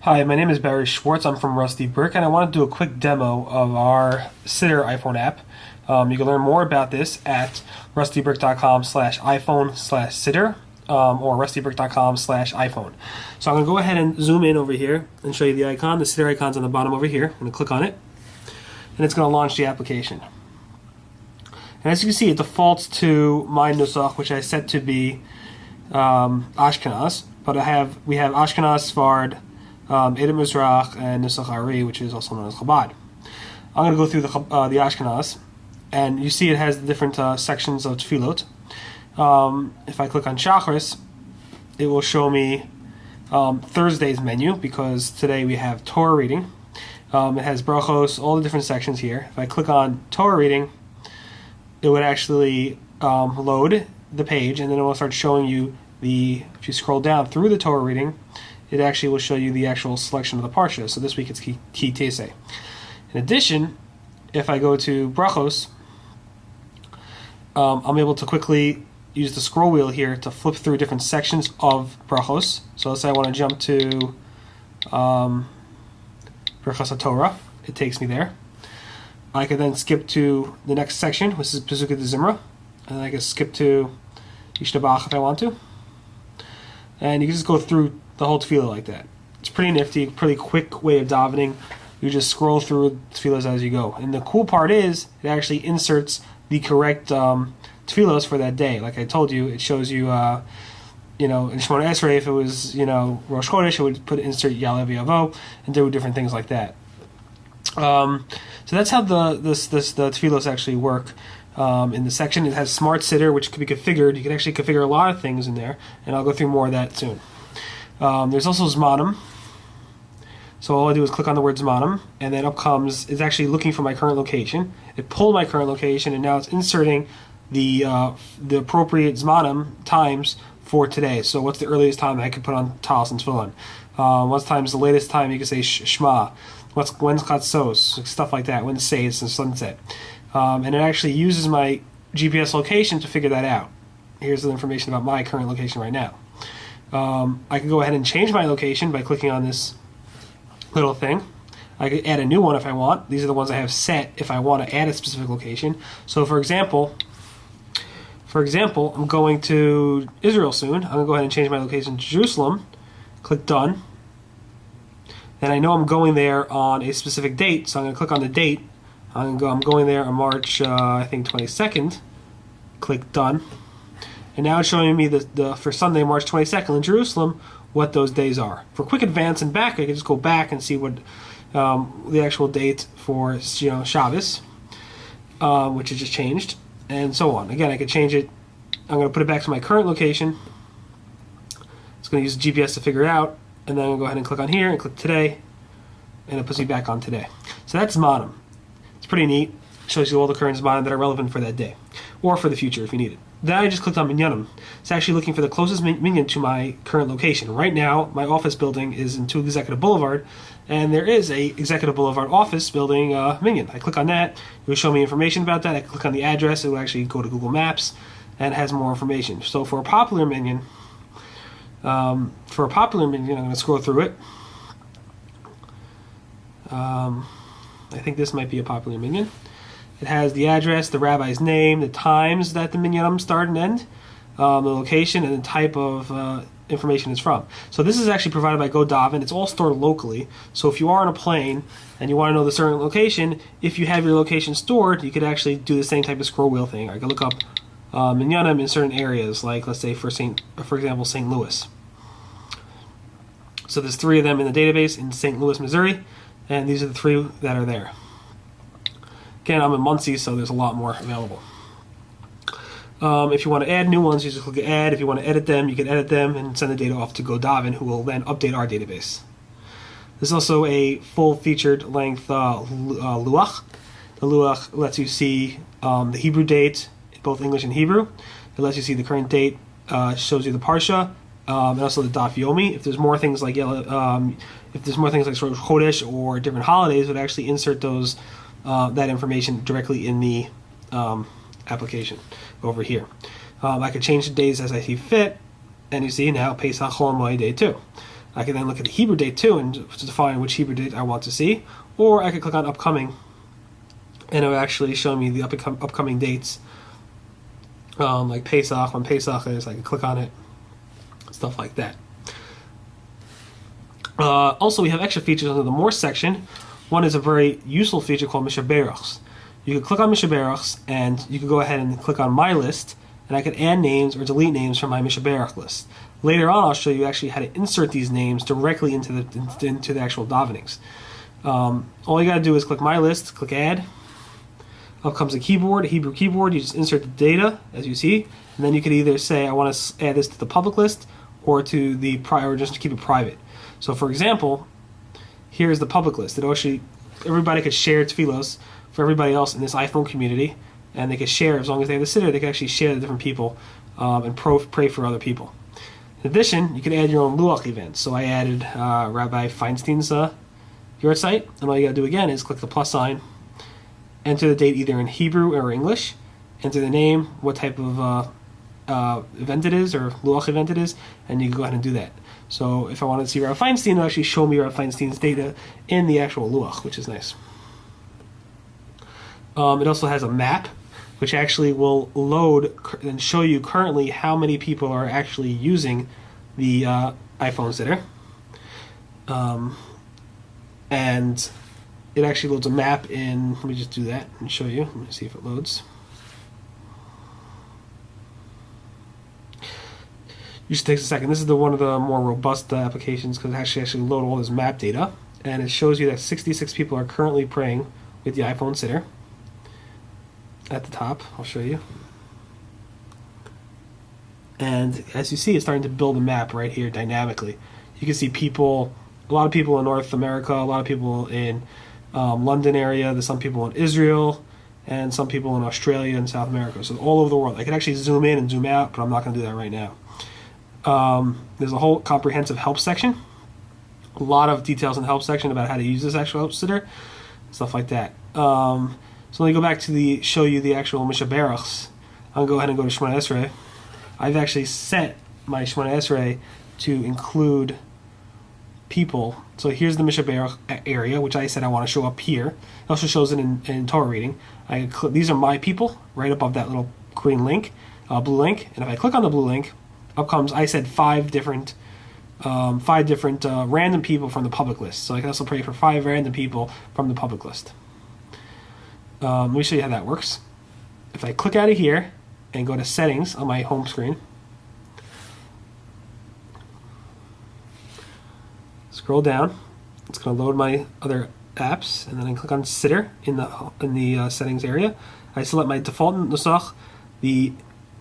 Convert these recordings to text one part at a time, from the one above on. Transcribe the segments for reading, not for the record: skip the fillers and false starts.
Hi, my name is Barry Schwartz. I'm from Rusty Brick, and I want to do a quick demo of our Siddur iPhone app. You can learn more about this at rustybrick.com/iPhone/Siddur or rustybrick.com/iPhone. So I'm going to go ahead and zoom in over here and show you the icon. The Siddur icon's on the bottom over here. I'm going to click on it, and it's going to launch the application. And as you can see, it defaults to my Nusach, which I set to be Ashkenaz, but we have Ashkenaz, Sfrad, Mizrachi, and Nusach, which is also known as Chabad. I'm going to go through the Ashkenaz, and you see it has the different sections of Tefilot. If I click on Shacharis, it will show me Thursday's menu, because today we have Torah reading. It has Brachos, all the different sections here. If I click on Torah reading, it would actually load the page, and then it will start showing you if you scroll down through the Torah reading, it actually will show you the actual selection of the parsha. So this week it's Ki Tesei. In addition, if I go to Brachos, I'm able to quickly use the scroll wheel here to flip through different sections of Brachos. So let's say I want to jump to Brachos Torah. It takes me there. I could then skip to the next section, which is Pesukei de Zimra, and I can skip to Yishtabach if I want to. And you can just go through the whole tefillah like that. It's pretty nifty, pretty quick way of davening. You just scroll through tefillahs as you go. And the cool part is, it actually inserts the correct tefillahs for that day. Like I told you, it shows you, in Shemona Esrei, if it was, Rosh Chodesh, it would insert Ya'aleh V'Yavo, and do different things like that. So that's how the tefillos actually work. In the section, it has Smart Siddur, which can be configured. You can actually configure a lot of things in there, and I'll go through more of that soon. There's also Zmanim. So all I do is click on the word Zmanim, and then up comes, it's actually looking for my current location. It pulled my current location, and now it's inserting the appropriate Zmanim times for today. So what's the earliest time I could put on Talis and Tefillin? What's the latest time you can say Shema? When's Chatzos? Stuff like that. When's Seis and sunset? And it actually uses my GPS location to figure that out. Here's the information about my current location right now. I can go ahead and change my location by clicking on this little thing. I could add a new one if I want. These are the ones I have set if I want to add a specific location. So for example, I'm going to Israel soon. I'm going to go ahead and change my location to Jerusalem. Click Done. Then I know I'm going there on a specific date, so I'm going to click on the date. I'm going there on March, 22nd. Click Done. And now it's showing me for Sunday, March 22nd in Jerusalem, what those days are. For quick advance and back, I can just go back and see what the actual date for Shabbos, which has just changed, and so on. Again, I could change it. I'm going to put it back to my current location. It's going to use GPS to figure it out, and then I'm going to go ahead and click on here and click Today, and it puts me back on today. So that's Zmanim. It's pretty neat. It shows you all the current Zmanim that are relevant for that day, or for the future if you need it. Then I just clicked on Minyanim. It's actually looking for the closest Minyan to my current location. Right now, my office building is in 2 Executive Boulevard, and there is a Executive Boulevard office building Minyan. I click on that. It will show me information about that. I click on the address. It will actually go to Google Maps, and it has more information. So for a popular Minyan, I'm going to scroll through it. I think this might be a popular Minyan. It has the address, the rabbi's name, the times that the Minyanim start and end, the location, and the type of information it's from. So this is actually provided by GoDaven. It's all stored locally. So if you are on a plane and you want to know the certain location, if you have your location stored, you could actually do the same type of scroll wheel thing. I could look up Minyanim in certain areas, like let's say for example, St. Louis. So there's 3 of them in the database in St. Louis, Missouri, and these are the 3 that are there. Again, I'm in Muncie, so there's a lot more available. If you want to add new ones, you just click Add. If you want to edit them, you can edit them and send the data off to GoDaven, who will then update our database. There's also a full-featured length Luach. The Luach lets you see the Hebrew date, both English and Hebrew. It lets you see the current date, shows you the Parsha, and also the Daf Yomi. If there's more things like Rosh Chodesh or different holidays, it would actually insert that information directly in the application over here. I could change the days as I see fit, and you see now Pesach Chol Moed Day 2. I can then look at the Hebrew date too and define which Hebrew date I want to see, or I could click on upcoming, and it will actually show me the upcoming dates, like Pesach, when Pesach is. I can click on it, stuff like that. Also, we have extra features under the More section. One is a very useful feature called Mishaberachs. You can click on Mishaberachs, and you can go ahead and click on My List, and I can add names or delete names from my Mishaberach list. Later on, I'll show you actually how to insert these names directly into the actual davenings. All you got to do is click My List, click Add. Up comes a keyboard, a Hebrew keyboard. You just insert the data, as you see, and then you can either say, I want to add this to the public list or to the or just keep it private. So, for example, here's the public list. It actually, everybody could share Tefillos for everybody else in this iPhone community, and they could share, as long as they have the Siddur, they can actually share the different people and pray for other people. In addition, you can add your own Luach events. So I added Rabbi Feinstein's yard site, and all you got to do again is click the plus sign, enter the date either in Hebrew or English, enter the name, what type of event it is, or Luach event it is, and you can go ahead and do that. So if I wanted to see Rabbi Feinstein, it'll actually show me Rabbi Feinstein's data in the actual Luach, which is nice. It also has a map, which actually will load and show you currently how many people are actually using the iPhone Siddur. And it actually loads a map in, let me just do that and show you. Let me see if it loads. Usually takes a second. This is one of the more robust applications because it actually load all this map data. And it shows you that 66 people are currently praying with the iPhone Siddur. At the top, I'll show you. And as you see, it's starting to build a map right here dynamically. You can see people, a lot of people in North America, a lot of people in London area, there's some people in Israel, and some people in Australia and South America. So all over the world. I can actually zoom in and zoom out, but I'm not going to do that right now. There's a whole comprehensive help section. A lot of details in the help section about how to use this actual help Siddur, stuff like that. So let me go back to show you the actual Mishaberachs. I'll go ahead and go to Shemona Esrei. I've actually set my Shemona Esrei to include people. So here's the Mishaberach area, which I said I want to show up here. It also shows it in Torah reading. These are my people, right above that little green link, blue link. And if I click on the blue link, up comes, I said five different random people from the public list. So I can also pray for 5 random people from the public list. Let me show you how that works. If I click out of here and go to settings on my home screen, scroll down, it's going to load my other apps, and then I click on Siddur in the settings area. I select my default Nusach, the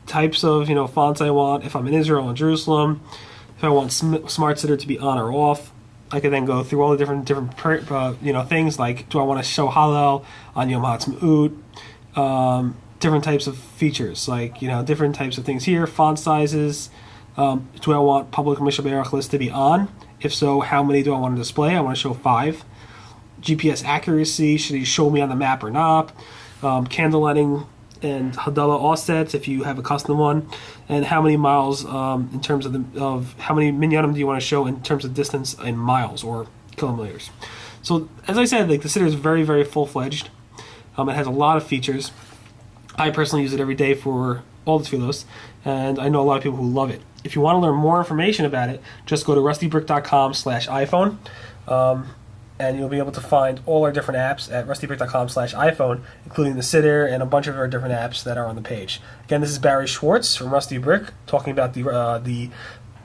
types of fonts I want. If I'm in Israel and Jerusalem, if I want Smart Siddur to be on or off, I can then go through all the different things like, do I want to show Hallel on Yom HaAtzmaut? Different types of features, like different types of things here, font sizes. Do I want public Mishaberach list to be on? If so, how many do I want to display? I want to show 5. GPS accuracy, should he show me on the map or not? Candle lighting and Hadallah offsets if you have a custom one, and how many miles in terms of how many Minyanim do you want to show in terms of distance in miles or kilometers. So as I said, like, the Siddur is very, very full-fledged. It has a lot of features. I personally use it every day for all the Tefillos, and I know a lot of people who love it. If you want to learn more information about it, just go to rustybrick.com/iPhone. And you'll be able to find all our different apps at rustybrick.com/iPhone, including the Siddur and a bunch of our different apps that are on the page. Again, this is Barry Schwartz from Rusty Brick talking about the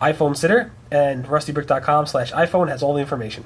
iPhone Siddur, and rustybrick.com/iPhone has all the information.